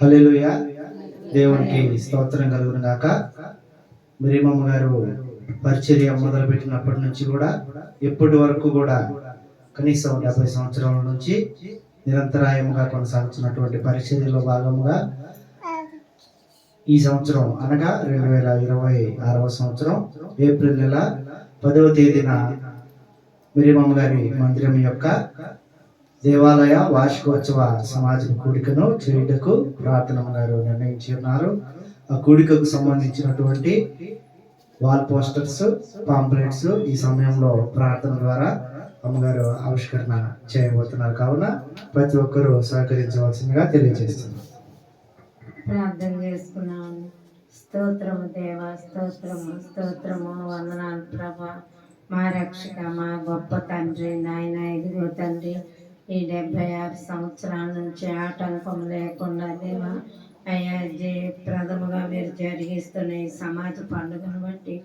హల్లెలూయా. దేవునికి స్తోత్రం కలుగును గాక. మిరిమమ్మ గారు పరిచర్య మొదలుపెట్టినప్పటి నుంచి కూడా ఇప్పటి వరకు కూడా కనీసం 70 సంవత్సరాల నుంచి నిరంతరాయంగా కొనసాగుతున్నటువంటి పరిచర్యలో భాగంగా ఈ సంవత్సరం అనగా 2026వ సంవత్సరం ఏప్రిల్ నెల 10వ తేదీన మిరిమమ్మ గారి మందిరం యొక్క దేవాలయ వార్షికోత్సవ సమాజ కూడికను చేయుటకు ప్రార్థన గారు నిర్ణయించి ఉన్నారు. ఆ కూడికకు సంబంధించినటువంటి వాల్ పోస్టర్స్, పాంప్లెట్స్ ఈ సమయంలో ప్రార్థన ద్వారా అమ్మగారు ఆవిష్కరణ చేయబోతున్నారు. కావున ప్రతి ఒక్కరూ సహకరించవలసిందిగా తెలియజేస్తున్నారు. ప్రార్థన చేసుకున్నాము. స్తోత్రము దేవ, స్తోత్రము స్తోత్రము, వందనాలు ప్రభా, మా రక్షక, మా గొప్ప తండ్రి నాయన. ఇదిగో తండ్రి, ఈ 76 సంవత్సరాల నుంచి ఆటంకం లేకుండా దేవా అయ్యా ప్రథముగా మీరు జరిగిస్తున్న ఈ సమాజ పండుగను బట్టి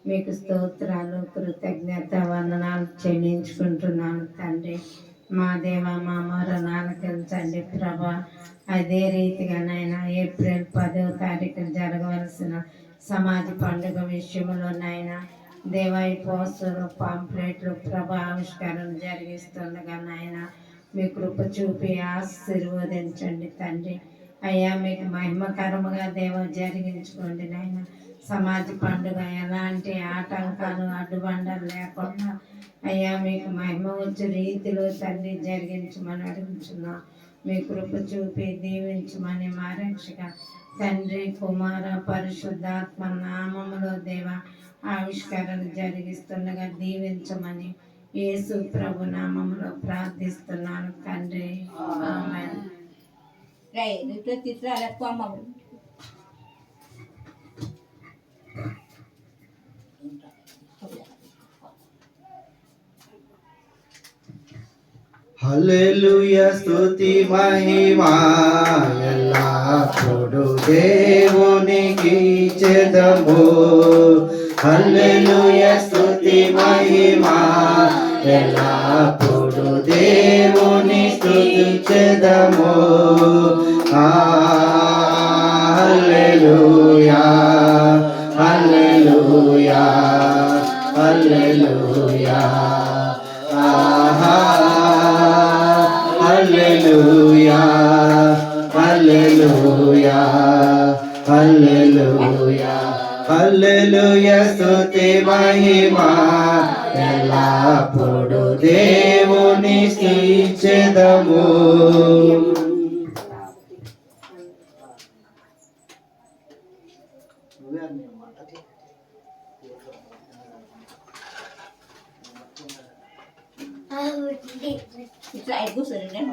మీకు స్తోత్రాలు, కృతజ్ఞత, వందనాలు చెల్లించుకుంటున్నాను తండ్రి. మా దేవ, మా మొరను ఆలకించండి ప్రభా. అదే రీతిగా నాయన ఏప్రిల్ 10వ తారీఖున జరగవలసిన సమాజ పండుగ విషయంలో నాయన దేవ ఈ పోస్టర్లు, పాంప్లెట్లు ప్రభా ఆవిష్కరణ జరిగిస్తుండగా నాయన మీ కృప చూపి ఆశీర్వదించండి తండ్రి. అయ్యా మీకు మహిమకరముగా దేవ జరిగించుకోండి నాయన. సమాజ పండుగ ఎలాంటి ఆటంకాలు, అడ్డుబండలు లేకుండా అయ్యా మీకు మహిమ వచ్చే రీతిలో తండ్రి జరిగించమని అడుగుతున్నాం. మీ కృప చూపి దీవించమని మా రక్షక తండ్రి, కుమార, పరిశుద్ధాత్మ నామములో దేవ ఆవిష్కరణ జరిగిస్తుండగా దీవించమని యేసు ప్రభు నామములో ప్రార్థిస్తున్నాను తండ్రి. ఆమేన్. హల్లెలూయా. స్తుతి మహిమా ఎల్లప్పుడూ దేవునికి చెదము. హల్లెలూయా. స్తుతి మహిమా ఎల్లప్పుడూ దేవుని స్తుతించెదము. హల్లెలూయా హల్లెలూయా హల్లెలూయా. హల్లెలూయా హల్లెలూయా హల్లెలూయా హల్లెలూయా. స్తుతి మహిమా ఎల్లప్పుడూ దేవుని స్తుతించెదము. ఇట్లా ఐదు కూర్చొని నేను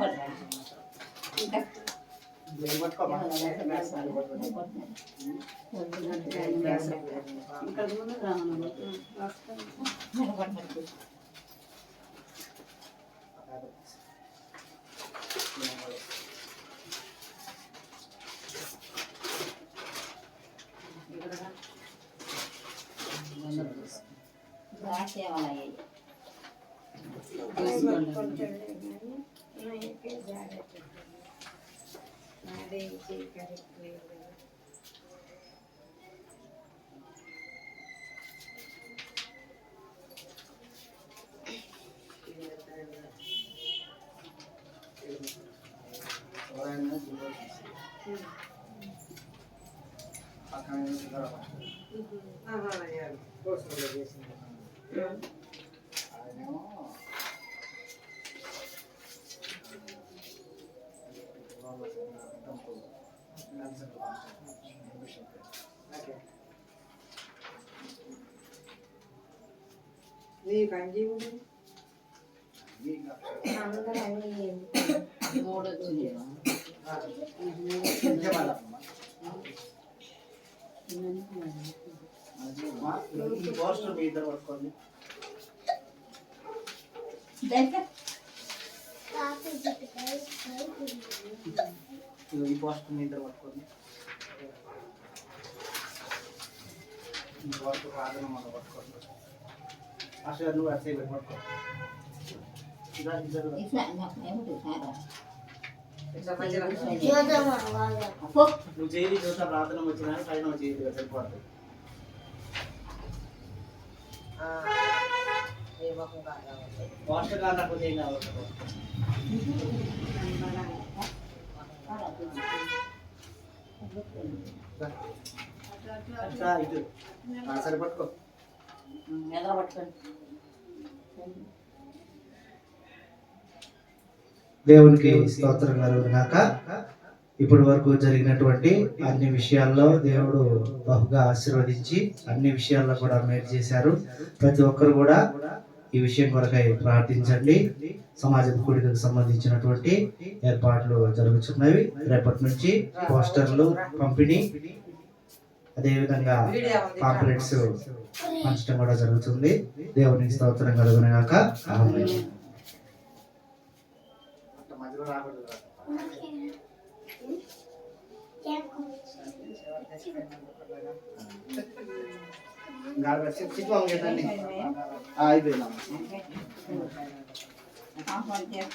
ఈ పోస్ట్ మీద పట్టుకోండి. ఈ పోస్ట్ ప్రార్థన మనం పట్టుకోండి. అసలు నువ్వు అసలు పట్టుకో. నువ్వు చేయి చూసా ప్రార్థన వచ్చినా పైన చేయి సరిపోతుంది. పోషకాలు నాకు ఏం కావాలి ఇది సరిపట్టుకో. దేవునికి స్తోత్రం కలుగుగాక. ఇప్పటి వరకు జరిగినటువంటి అన్ని విషయాల్లో దేవుడు బహుగా ఆశీర్వదించి అన్ని విషయాల్లో కూడా మేలు చేశారు. ప్రతి ఒక్కరు కూడా ఈ విషయం కొరకై ప్రార్థించండి. సమాజ కూడికకు సంబంధించినటువంటి ఏర్పాట్లు జరుగుతున్నవి. రేపటి నుంచి పోస్టర్లు పంపిణీ, అదేవిధంగా పాంప్లెట్స్ పంచడం కూడా జరుగుతుంది. దేవునికి స్తోత్రం కలుగుగాక. ఆమేన్. మధ్యలో రాకూడదు. అయిపోయిందా?